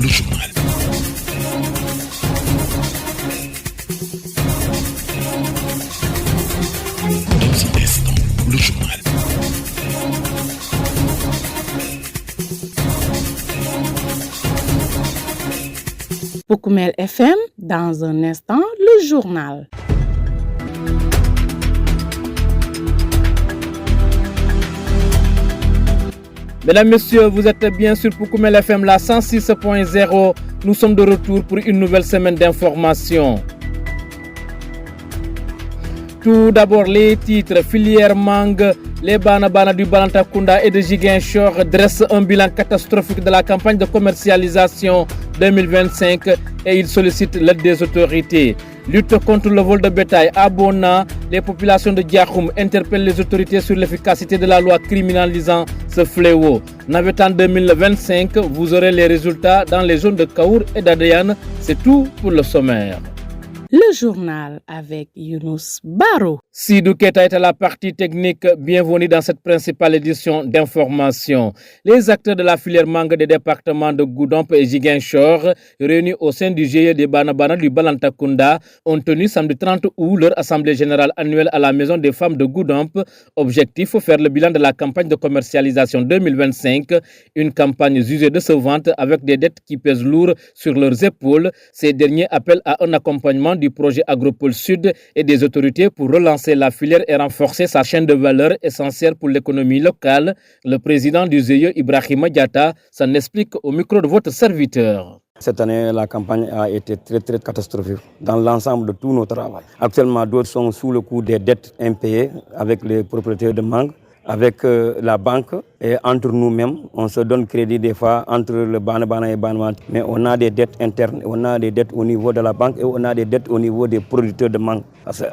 Le journal. Le journal. Poukoumel FM, dans un instant, le journal. Mesdames, Messieurs, vous êtes bien sur Poukoumel FM, la 106.0. Nous sommes de retour pour une nouvelle semaine d'information. Tout d'abord, les titres. Filière mangue, les Bana du Balantakunda et de Ziguinchor dressent un bilan catastrophique de la campagne de commercialisation 2025 et ils sollicitent l'aide des autorités. Lutte contre le vol de bétail à Bona, les populations de Diakhoum interpellent les autorités sur l'efficacité de la loi criminalisant ce fléau. Navetan 2025, vous aurez les résultats dans les zones de Kaour et d'Adéane. C'est tout pour le sommaire. Le journal avec Younous Baro. Sidou Keta est à la partie technique. Bienvenue dans cette principale édition d'information. Les acteurs de la filière mangue des départements de Goudomp et Ziguinchor, réunis au sein du GIE des Bana du Balantakunda, ont tenu samedi 30 août leur assemblée générale annuelle à la Maison des femmes de Goudomp. Objectif, faire le bilan de la campagne de commercialisation 2025, une campagne jugée décevante avec des dettes qui pèsent lourd sur leurs épaules. Ces derniers appellent à un accompagnement du projet Agropole Sud et des autorités pour relancer la filière et renforcer sa chaîne de valeur essentielle pour l'économie locale. Le président du GIE, Ibrahima Diatta, s'en explique au micro de votre serviteur. Cette année, la campagne a été très catastrophique dans l'ensemble de tout notre travail. Actuellement, d'autres sont sous le coup des dettes impayées avec les propriétaires de mangue, avec la banque et entre nous-mêmes. On se donne crédit des fois entre le Bana et Bana, mais on a des dettes internes, on a des dettes au niveau de la banque et on a des dettes au niveau des producteurs de mangue.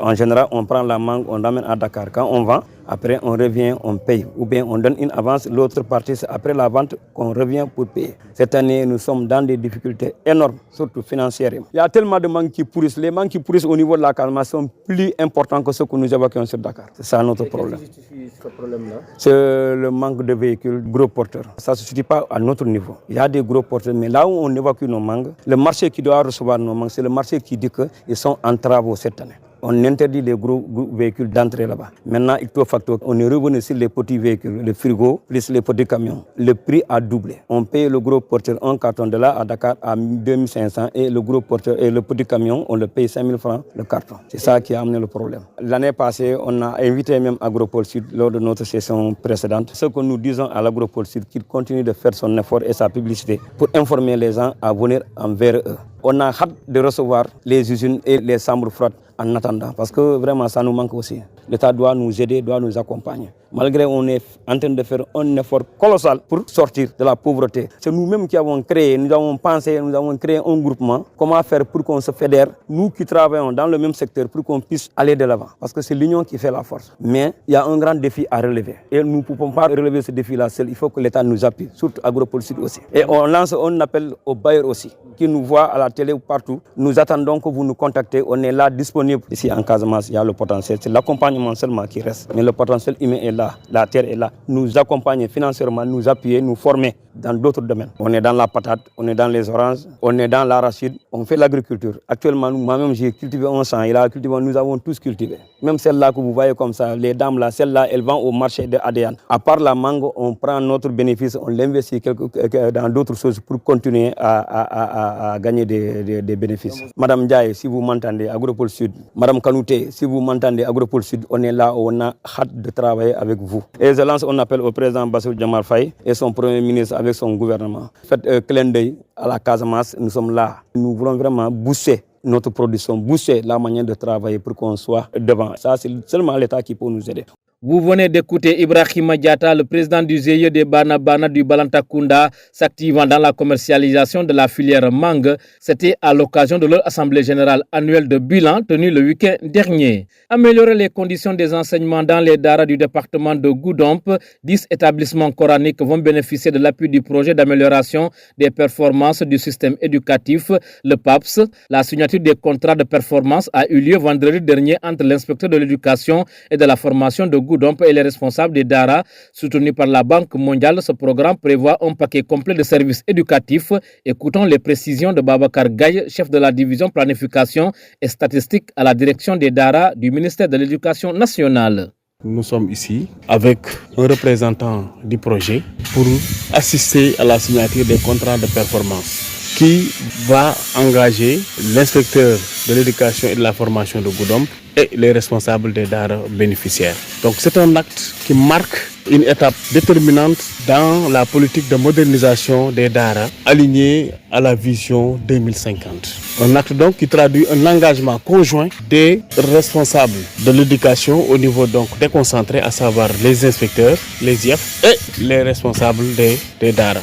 En général, on prend la mangue, on l'amène à Dakar. Quand on vend, après on revient, on paye. Ou bien on donne une avance, l'autre partie c'est après la vente qu'on revient pour payer. Cette année, nous sommes dans des difficultés énormes, surtout financières. Il y a tellement de mangues qui pourrissent. Les mangues qui pourrissent au niveau de la Casamance sont plus importants que ceux que nous évoquons sur Dakar. C'est ça notre problème. Qu'est-ce qui justifie ce problème-là? C'est le manque de véhicules gros porteurs. Ça ne se situe pas à notre niveau. Il y a des gros porteurs, mais là où on évacue nos mangues, le marché qui doit recevoir nos mangues, c'est le marché qui dit qu'ils sont en travaux cette année. On interdit les gros véhicules d'entrer là-bas. Maintenant, icto facto, on est revenu sur les petits véhicules, les frigos, plus les petits camions. Le prix a doublé. On paye le gros porteur un carton de là à Dakar à 2500 et le gros porteur et le petit camion, on le paye 5000 francs le carton. C'est ça qui a amené le problème. L'année passée, on a invité même Agropole Sud lors de notre session précédente. Ce que nous disons à l'Agropole Sud, qu'il continue de faire son effort et sa publicité pour informer les gens à venir envers eux. On a hâte de recevoir les usines et les chambres froides en attendant, parce que vraiment ça nous manque aussi. L'État doit nous aider, doit nous accompagner. Malgré on est en train de faire un effort colossal pour sortir de la pauvreté. C'est nous-mêmes qui avons créé, nous avons pensé, nous avons créé un groupement. Comment faire pour qu'on se fédère, nous qui travaillons dans le même secteur, pour qu'on puisse aller de l'avant. Parce que c'est l'union qui fait la force. Mais il y a un grand défi à relever. Et nous ne pouvons pas relever ce défi-là seul. Il faut que l'État nous appuie, surtout Agropole Sud aussi. Et on lance un appel aux bailleurs aussi, qui nous voient à la télé ou partout. Nous attendons que vous nous contactez. On est là disponible. Ici en Casamance, il y a le potentiel. C'est l'accompagnement seulement qui reste. Mais le potentiel humain est là. La terre est là. Nous accompagner financièrement, nous appuyer, nous former dans d'autres domaines. On est dans la patate, on est dans les oranges, on est dans l'arachide, on fait l'agriculture. Actuellement, moi-même, j'ai cultivé un champ. Il a cultivé, nous avons tous cultivé. Même celle-là que vous voyez comme ça, les dames là, celle-là, elles vendent au marché de Adéane. À part la mangue, on prend notre bénéfice, on l'investit dans d'autres choses pour continuer à gagner des bénéfices. Madame Ndiaye, si vous m'entendez, Agropole Sud. Madame Kanouté, si vous m'entendez, Agropole Sud, on est là, on a hâte de travailler avec vous. Et je lance un appel au président Bassirou Diomaye Faye et son premier ministre avec son gouvernement. Faites clin d'œil à la Casamance, nous sommes là. Nous voulons vraiment booster notre production, booster la manière de travailler pour qu'on soit devant. Ça, c'est seulement l'État qui peut nous aider. Vous venez d'écouter Ibrahima Diatta, le président du GIE des Bana du Balantakunda, s'activant dans la commercialisation de la filière mangue. C'était à l'occasion de leur assemblée générale annuelle de bilan tenue le week-end dernier. Améliorer les conditions des enseignements dans les daras du département de Goudomp. 10 établissements coraniques vont bénéficier de l'appui du projet d'amélioration des performances du système éducatif, le PAPS. La signature des contrats de performance a eu lieu vendredi dernier entre l'inspecteur de l'éducation et de la formation de Goudomp et les responsables des daras. Soutenu par la Banque mondiale, ce programme prévoit un paquet complet de services éducatifs. Écoutons les précisions de Babacar Gaye, chef de la division planification et statistique à la direction des daras du ministère de l'Éducation nationale. Nous sommes ici avec un représentant du projet pour assister à la signature des contrats de performance qui va engager l'inspecteur de l'éducation et de la formation de Goudomp et les responsables des daras bénéficiaires. Donc c'est un acte qui marque une étape déterminante dans la politique de modernisation des daras alignée à la vision 2050. Un acte donc qui traduit un engagement conjoint des responsables de l'éducation au niveau donc déconcentré, à savoir les inspecteurs, les IEF et les responsables des daras.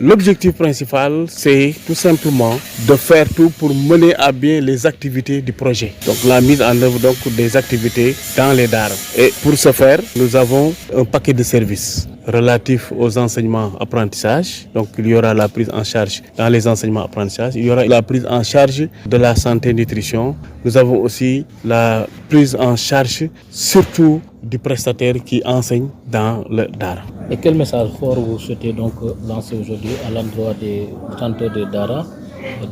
L'objectif principal, c'est tout simplement de faire tout pour mener à bien les activités du projet. Donc la mise en œuvre donc des activités dans les daras. Et pour ce faire, nous avons un paquet de services relatifs aux enseignements apprentissages. Donc il y aura la prise en charge dans les enseignements apprentissages. Il y aura la prise en charge de la santé nutrition. Nous avons aussi la prise en charge surtout du prestataire qui enseigne dans le dara. Et quel message fort vous souhaitez donc lancer aujourd'hui à l'endroit des détenteurs des daras,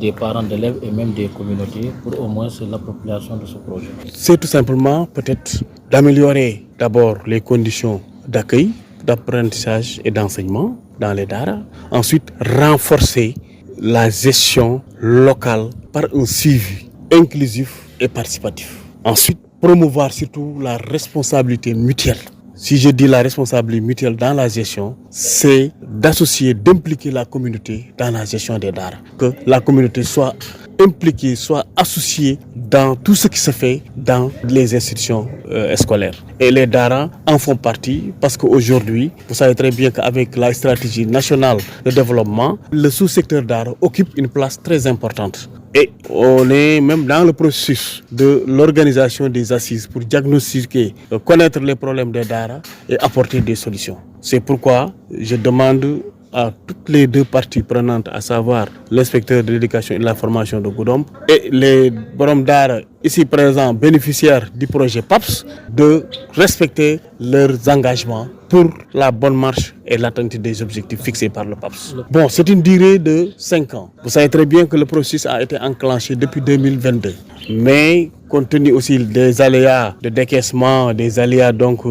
des parents d'élèves et même des communautés pour au moins l'appropriation de ce projet? C'est tout simplement peut-être d'améliorer d'abord les conditions d'accueil, d'apprentissage et d'enseignement dans les daras. Ensuite, renforcer la gestion locale par un suivi inclusif et participatif. Ensuite, promouvoir surtout la responsabilité mutuelle. Si je dis la responsabilité mutuelle dans la gestion, c'est d'associer, d'impliquer la communauté dans la gestion des daras. Que la communauté soit impliquée, soit associée dans tout ce qui se fait dans les institutions scolaires. Et les daras en font partie parce qu'aujourd'hui, vous savez très bien qu'avec la stratégie nationale de développement, le sous-secteur dara occupe une place très importante. Et on est même dans le processus de l'organisation des assises pour diagnostiquer, connaître les problèmes des daras et apporter des solutions. C'est pourquoi je demande à toutes les deux parties prenantes, à savoir l'inspecteur de l'éducation et de la formation de Goudomp et les borom daara ici présents bénéficiaires du projet PAPS, de respecter leurs engagements pour la bonne marche et l'atteinte des objectifs fixés par le PAPS. Bon, c'est une durée de 5 ans. Vous savez très bien que le processus a été enclenché depuis 2022. Mais compte tenu aussi des aléas de décaissement, des aléas donc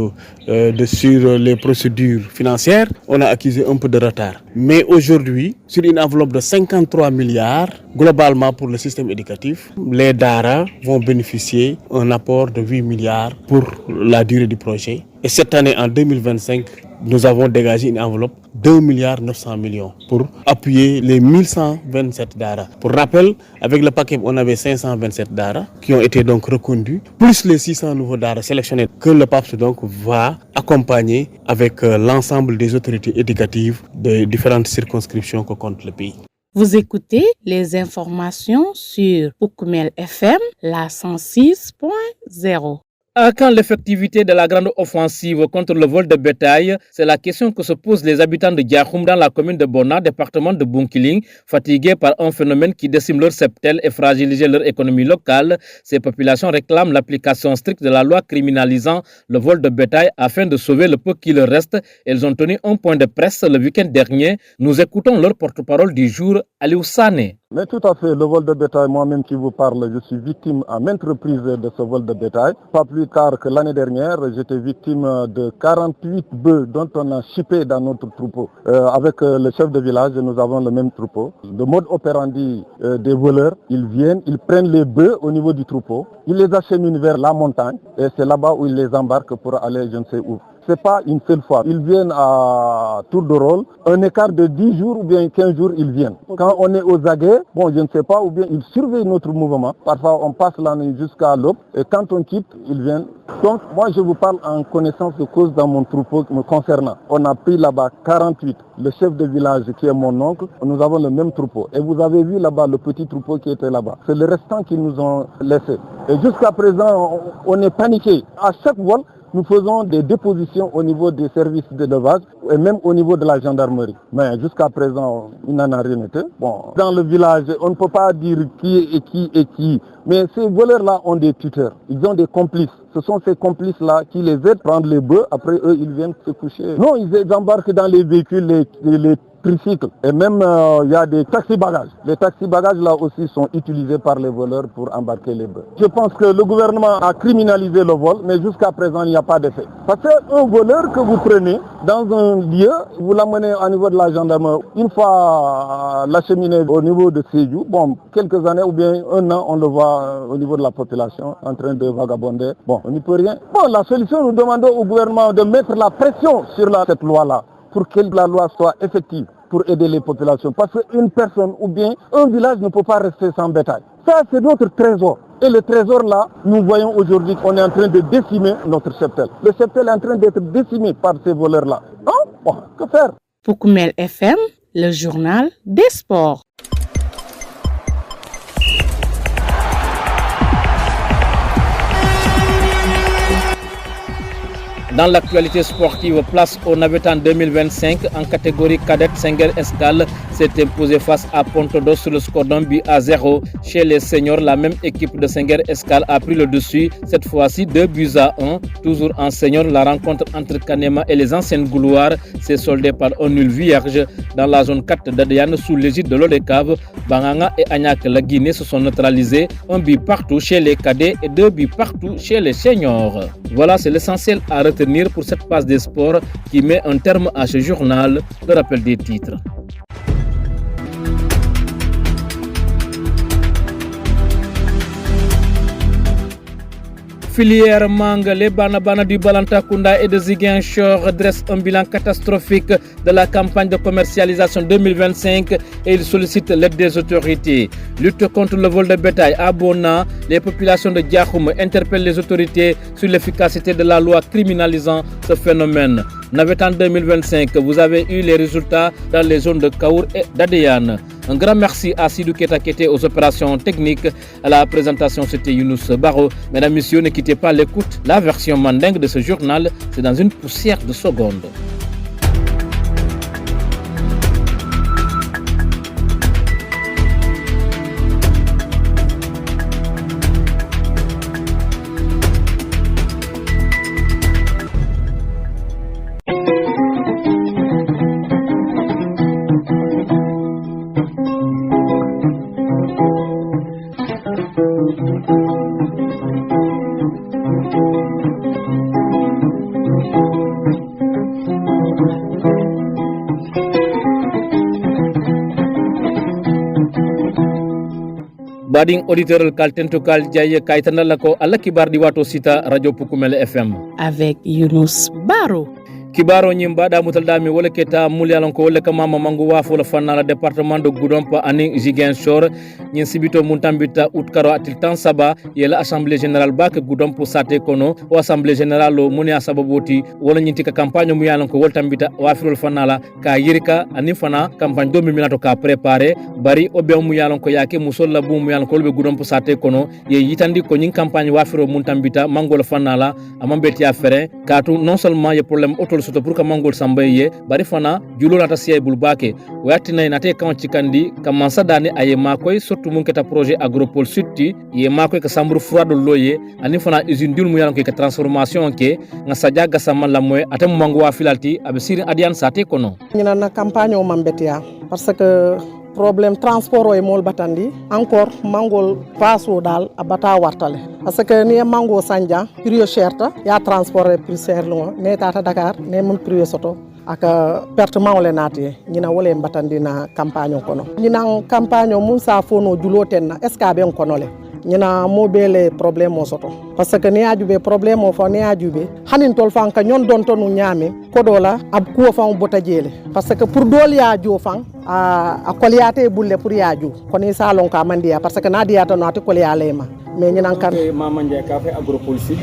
sur les procédures financières, on a accusé un peu de retard. Mais aujourd'hui, sur une enveloppe de 53 milliards, globalement pour le système éducatif, les daras vont bénéficier d'un apport de 8 milliards pour la durée du projet. Et cette année, en 2025, nous avons dégagé une enveloppe de 2 milliards 900 millions pour appuyer les 1127 daras. Pour rappel, avec le paquet, on avait 527 daras qui ont été donc reconduits, plus les 600 nouveaux daras sélectionnés que le PAPS donc va accompagner avec l'ensemble des autorités éducatives des différentes circonscriptions que compte le pays. Vous écoutez les informations sur Poukoumel FM, la 106.0. À quand l'effectivité de la grande offensive contre le vol de bétail? C'est la question que se posent les habitants de Diakhoum dans la commune de Bona, département de Bounkiling, fatigués par un phénomène qui décime leur septel et fragilise leur économie locale. Ces populations réclament l'application stricte de la loi criminalisant le vol de bétail afin de sauver le peu qui leur reste. Elles ont tenu un point de presse le week-end dernier. Nous écoutons leur porte-parole du jour, Aliou Sané. Mais tout à fait, le vol de bétail, moi-même qui vous parle, je suis victime à maintes reprises de ce vol de bétail. Pas plus tard que l'année dernière, j'étais victime de 48 bœufs dont on a chippé dans notre troupeau. Avec le chef de village, nous avons le même troupeau. Le mode opérandi des voleurs, ils viennent, ils prennent les bœufs au niveau du troupeau, ils les acheminent vers la montagne et c'est là-bas où ils les embarquent pour aller je ne sais où. c'est pas une seule fois. Ils viennent à tour de rôle. Un écart de 10 jours ou bien 15 jours, ils viennent. Quand on est aux aguets, bon, je ne sais pas, ou bien ils surveillent notre mouvement. Parfois, on passe la nuit jusqu'à l'aube. Et quand on quitte, ils viennent. Donc, moi, je vous parle en connaissance de cause dans mon troupeau me concernant. On a pris là-bas 48. Le chef de village, qui est mon oncle, nous avons le même troupeau. Et vous avez vu là-bas le petit troupeau qui était là-bas. C'est le restant qu'ils nous ont laissé. Et jusqu'à présent, on est paniqué. À chaque vol, nous faisons des dépositions au niveau des services d'élevage et même au niveau de la gendarmerie. Mais jusqu'à présent, il n'en a rien été. Bon, dans le village, on ne peut pas dire qui est qui est qui. Mais ces voleurs-là ont des tuteurs. Ils ont des complices. Ce sont ces complices-là qui les aident à prendre les bœufs. Après, eux, ils viennent se coucher. Non, ils embarquent dans les véhicules, les tricycles. Et même, il y a des taxis-bagages. Les taxis-bagages, là aussi, sont utilisés par les voleurs pour embarquer les bœufs. Je pense que le gouvernement a criminalisé le vol, mais jusqu'à présent, il n'y a pas d'effet. Parce qu'un voleur que vous prenez dans un lieu, vous l'amenez au niveau de la gendarmerie. Une fois l'acheminé au niveau de Sédhiou, bon, quelques années ou bien un an, on le voit au niveau de la population en train de vagabonder. Bon, on n'y peut rien. Bon, la solution, nous demandons au gouvernement de mettre la pression sur cette loi-là pour que la loi soit effective pour aider les populations. Parce qu'une personne ou bien un village ne peut pas rester sans bétail. Ça, c'est notre trésor. Et le trésor là, nous voyons aujourd'hui qu'on est en train de décimer notre cheptel. Le cheptel est en train d'être décimé par ces voleurs-là. Hein? Bon, que faire? Poukoumel FM, le journal des sports. Dans l'actualité sportive, place au Navétane 2025 en catégorie cadette. Senghor Escale s'est imposé face à Pontodo sur le score d'un but à 0. Chez les seniors, la même équipe de Senghor Escale a pris le dessus, cette fois-ci 2 buts à 1. Toujours en senior, la rencontre entre Kanema et les anciennes Gouloirs s'est soldée par un nul vierge dans la zone 4 d'Adéane sous l'égide de l'Odekav. Banganga et Agnac, la Guinée, se sont neutralisés. Un but partout chez les cadets et 2 buts partout chez les seniors. Voilà, c'est l'essentiel à retenir pour cette passe des sports qui met un terme à ce journal. Le rappel des titres. Filière mangue, les Banabana du Balantakunda et de Ziguinchor dressent un bilan catastrophique de la campagne de commercialisation 2025 et ils sollicitent l'aide des autorités. Lutte contre le vol de bétail à Bona, les populations de Diakhoum interpellent les autorités sur l'efficacité de la loi criminalisant ce phénomène. Navétane 2025, vous avez eu les résultats dans les zones de Kaour et d'Adéane. Un grand merci à Sidou Keta qui était aux opérations techniques. À la présentation, c'était Younous Baro. Mesdames, Messieurs, ne quittez pas l'écoute. La version mandingue de ce journal, c'est dans une poussière de secondes. Bading auditeur kal tentukal jaye kaytana lako alla kibar di wato sita radio Poukoumel FM avec Younous Baro. Kibaro nyimba da mutaldami wala keta mulyalan ko wala kama mangu wafo la fanala département de Goudompa ani Ziguinchor nyin sibito muntambita utkaro atil tan saba yela assemblée générale bak Goudompa sate kono o assemblée générale muni asababoti wala nyinti ka campagne mu yalan ko woltambita wafiro fanala ka yirika ani fana campagne 2000 ka préparer bari o be mu yalan ko yake musolla bu mu yalan ko be Goudompa sate kono ye yitandi ko nyin campagne wafiro muntambita mangol fanala amambeti afere katu non seulement ye problème auto soto pour que mangol sambaye bari fana julo nata siay bulbake wati nay nate kan cikandi kamansa dane aye makoy surtout mun keta projet agropole sutti ye makoy ka sambru froid loye ani fana usine dul mu yalan ke transformation ke nga sadia gasama la moy atam mango wa filalti absir adian sate kono ñina na campagne o mambetia parce que problème transport e mol batandi encore mangol passo dal abata wartale parce que ni mango sanja prix cherta ya transport prix cher lo ne tata Dakar ne mon prix soto aka pertement ole nati ñina wole batandi na campagne kono ñina campagne mun sa fono julo tenna est ce que ben kono le ñina mo bele problème o soto parce que ni ajube problème o fo ni ajube hanin tol fan ka ñon don tonu ñami ko dola ab kuo fan bota jele parce que pour dol ya jo fan a koliyate bulle pour ya ju koni salon ka mandiya parce que na diya tan ati koliyale ma mais ñinan kan mama nje ka fe agropolitique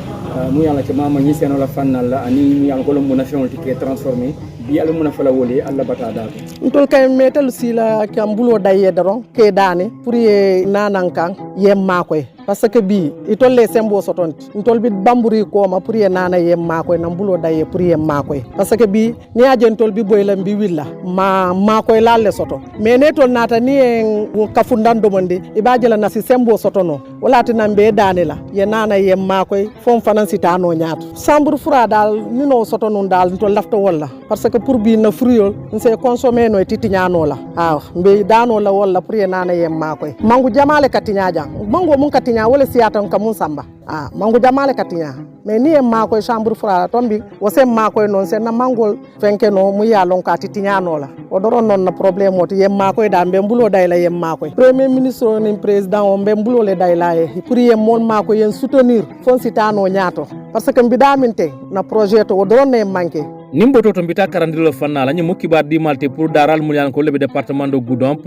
mu yalla ke mama ñi seno la fannal la ani mu yalla ko mo national tike transformer bi ala muna fala wole alla bata da ntol kay metal sila kam bulo daye daron ke dane pour ye nanan kan yemma koy parce que bi itol le sembo sotonti ntol bi bamburi ko ma pour ye nana yemma koy nam bulo daye pour yemma koy parce que bi ni ajentol bi boylam bi willa ma koy lalle soto mais netol nata ni en kafundan domonde ibajela na si sembo sotono wala tan be dane la ye nana yemma koy fon fanan sitano nyaato sambur fura dal ni no sotono dal ntol lafto wala parce que pour bi na fruyo nse consommer no titiñano la mbe dano la wala pour ye nana yemma koy mangu jamale katiñaja mango mun katiña wala siyatan ka mun samba mangu jamale katiña mais ni yemma koy chambre froide tombi wo sem ma koy non sen na mangol fenke no mu yalon ka titiñano la o doron non na problème oti yemma koy da mbe mbulo day la yemma koy premier ministre ni président o mbe mbulo le day la e pour yem mon ma koy yen soutenir fon sitano ñaato parce que mbida minte na projet to o doron ne manqué nimboto to mbita karandilo fanna la ñi kibar di malte pour daral mu yan ko le département de Goudomp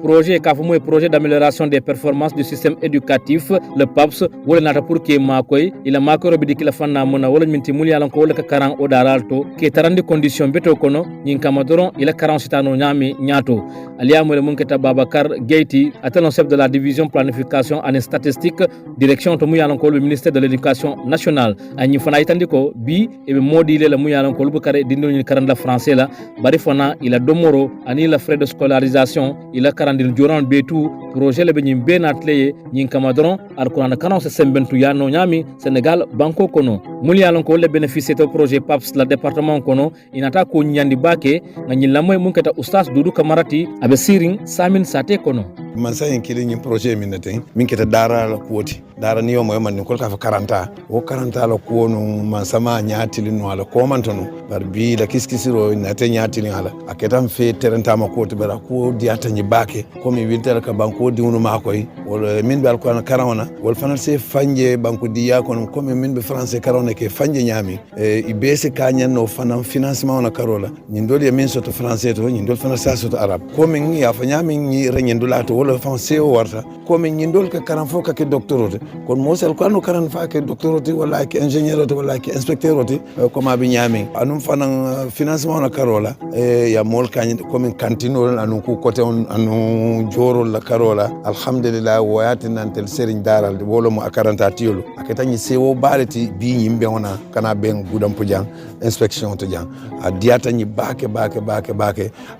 projet ka fu moy projet d'amélioration des performances du système éducatif le PAPS wala nata pour que makoy ila makoy robi dikila fanna mona wala minti mu yan ko wala ka karan o daral to ke tarandi condition beto kono ñin kamadoron ila karan sitano ñami ñaato aliamu le mun keta Babacar Geyti attelon chef de la division planification et statistique direction to mu yan ko le ministère de l'éducation nationale ani fana itandi ko bi e be modi le mu yan ko dindoni karanda français la bari fona ila domoro ani la frais de scolarisation ila karandil joran betu projet le benyim benatleye nyin kamadron alquran kanon se sembentu yano nyami Sénégal banko kono muli yalon ko le bénéficier to projet PAPS la département kono inata ko nyandi bake ngani lamoy munkata oustaz Doudou Kamarati abe siring samin sate kono man sa kili ni projet min neten min keta dara la kuoti dara ni yomo man ni ko ka fa 40 la ko no man sama nyaati lin wala ko man tono bar bi la kiskisiro na te nyaati lin ala aketam fe terenta ma ko to bera ko diata ni bake ko mi wilter ka banko diwnu ma koy wala min bal ko na karawna wal fanal se fanje banko diya ko ko min be français karawna ke fanje nyami e bese kanyen no fanam financement na karola ni ndol ya min soto français to ni ndol fanal sa soto arabe ko min ya fa nyami ni renyendula to wala français o warta ko min ni ndol ka karam fo ka ke doctorote kon mosel ko anu karan fa ke doctorote wala ke ingénieur wala ke inspecteur ko ma bi nyami anum fanan financement na karola ya mol kanyen ko min kantinol anu ko côté on anu jorol la karola alhamdulillah wayati nantel serigne daral de wolo mo akaranta tiolo aketani sewo baleti bi nyimbe ona kana ben gudam pujang inspection to jang a diata ni bake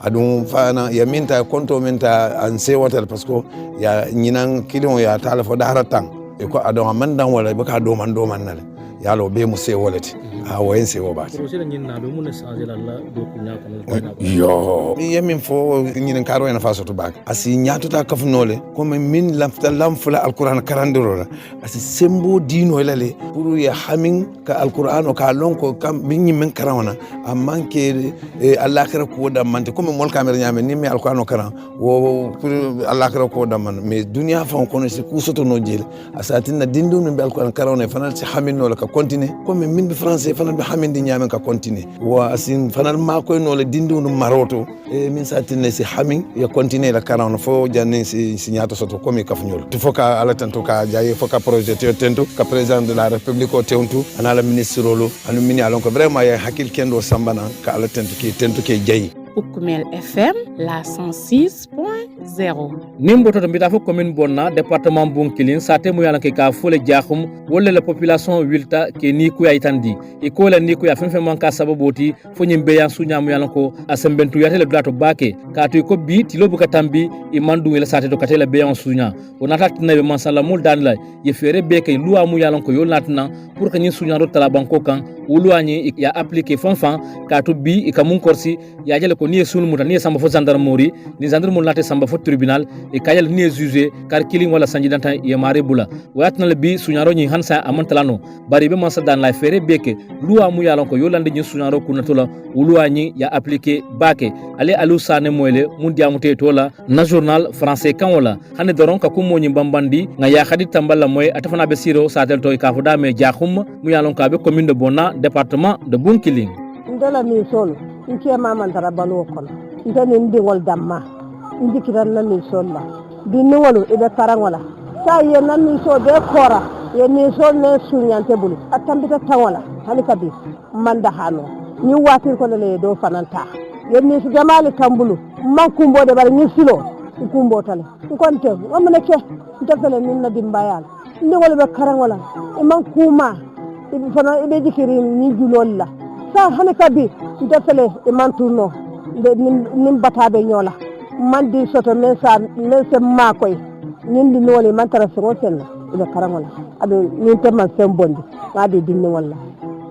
adum fana ya minta konto minta an sewotel parce que ya nyinan kilon ya talafo dara tan e ko adon mandan wala baka do man nale yalo be mu sewoleti a wayen sewo ba projet nyin na do mun changer la do ko nyaka yo yemin fo nyin karo en faso to bak asi nyatuta kafnole comme min lafta lamfula alquran karandoro asi sembo dino lale pour ya hamin ka alquran o ka lonko kam min min karawna amanke alakhira ko da mante comme mol camera nyame ni mi alquran o karan wo pour alakhira ko da man mais dunia fa ko no si ku soto no jele asatina dindu min alquran karawna fanal si hamin no ka continuer comme min be français fanal be hamin di nyame ka continuer wa asin fanal ma ko no le dindu no maroto min satine si hamin ya continuer la karawna fo janne si signato soto comme ka fnyol tu foka ala tanto ka jaye foka projet tento ka président de la république o tentu ana la ministre rolo anu mini alon ko vraiment ya hakil kendo sambana ka ala tento ke jayi Oukoumel FM, la 106.0. Nimboto to mbita fo commune Bonna département Bounkiling sate mu yana ke ka fole jaxum wala la population wilta ke ni ku aytandi e ko la ni ku ya fenfe man ka sababoti fo nyimbe yan sunya mu yana ko asembentu yate le blato bake ka to ko bi ti lobu katambi e mandu la sate to katela be yan sunya onata tinna be man salamul dan la ye fere be ke luwa mu yana ko yol natna pour que ni sunya ro tala banko kan wuluani ya appliquer fonfan ka to bi e kamun korsi ya jele ko ni sul muta ni samba fo gendarmerie ni gendarmerie late samba fo tribunal e kayal ni jugé kar killing wala sanji danta ye mare bula watna le bi sunyaro ni hansa amantalano bari be masa dan la fere beke luwa mu yalon ko yolande ni sunyaro kunatola wuluwa ni ya appliquer bake ale alu sane moyle mun diamute tola na journal français kan wala hande doron ka kumo ni bambandi nga ya khadi tambala moy atafana be siro satel to ka fuda me jaxum mu yalon ka be commune de Bona département de Bunkiling ndela mi solo nke mama ndara balu kon ndeni ndingol damma ndikiran nan mi solla binni wolu ibe karangola sa ye nan mi so de kora ye ni so ne sunyante bulu atambita tawala hani kabi manda hano ni watir ko le do fananta ye ni su jamali kambulu man kumbo de bar ni silo kumbo tale konte amna ke ndefele min na dimbayal ni wolu be karangola man kuma ibe fana ibe jikiri ni julolla sa hani kabi ndefele man turno nim batabe nyola man di soto men se makoy ñindi noli man tara so senna ibe karangola abe min temman sem bondi ngadi dinni walla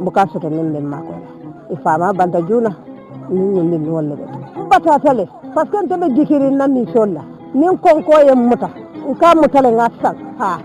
buka soto men makoy e fama banta juna ñindi walla be bata tale parce que tebe dikiri nan ni solla nin konko yem muta ka mutale ngasa ha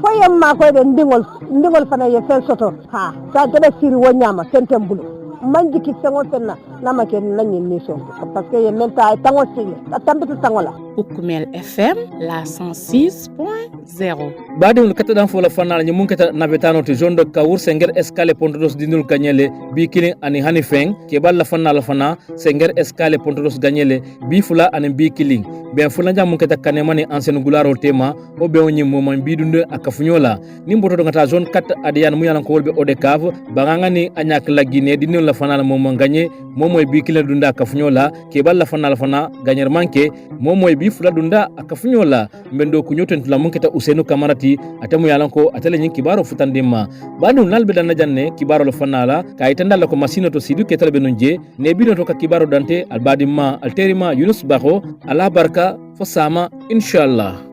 fo yem makoy de ndingol fana ye fel soto ha sa tebe siri wonyama sentem bulu man jiki sengo senna nama ke nanyi niso parce que yementa tango sile atambita tangola Ukumel FM la 106.0 badul katadan fola fanal ni munkata nabetano te jondo kawur senger escale pontodos dinul ganyele bi kilin ani hani feng ke balla fanal fana senger escale pontodos ganyele bi fula ani bi kilin ben fula jam munkata kanemani ancien gularo tema o be woni momam bidunde akafunyola ni mboto ngata zone 4 adiyan mu yalan ko wolbe odekav banganga ni anyak la guinée dinul la fanal momam gagné momoy bi kilin dunda akafunyola ke balla fanal fana gagner manke momoy bi fula dunda akafunyola mbendo kunyoten tula munkata usenu kamarati atamu yalanko atele nyin kibaro futandima banu nalbe dan janne kibaro lo fanala kay tandal ko masino to sidu ketal be nunje ne bino to ka kibaro dante albadima alterima yunus bakho ala barka fo sama inshallah